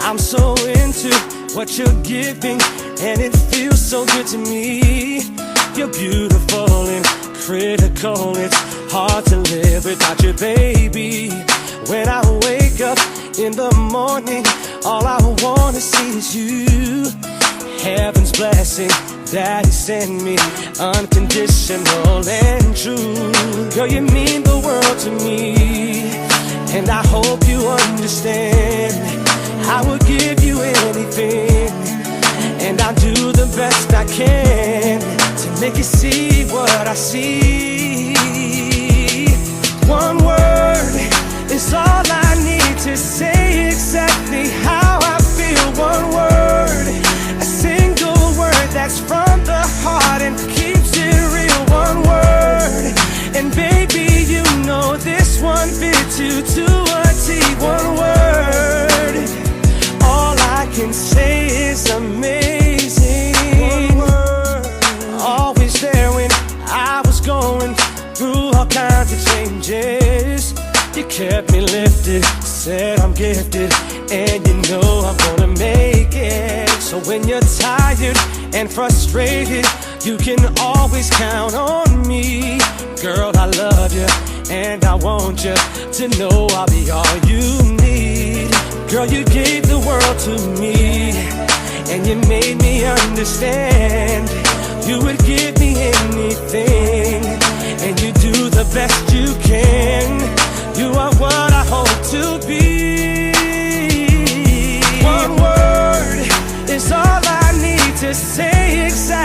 I'm so into what you're giving, and it feels so good to me. You're beautiful and critical. It's hard to live without you, baby. When I wake up in the morning, all I wanna see is you. Heaven's blessing that He sent me, unconditional and true. Girl, you mean the world to me, and I hope you understand. I would give you anything, and I'll do the best I can to make you see what I see. One word is all I need to say exactly how I feel. One word, a single word that's from the heart and keeps it real. One word, and baby, you know this one fits you to a T. One word, all I can say is amazing. One word, always there when I was going through all kinds of changes. You kept me lifted, said I'm gifted, and you know I'm gonna make it. So when you're tired and frustrated, you can always count on me. Girl, I love you, and I want you to know I'll be all you need. Girl, you gave the world to me, and you made me understand you would give me anything, and you do the best you can. You are what I hope to be. One word is all I need to say exactly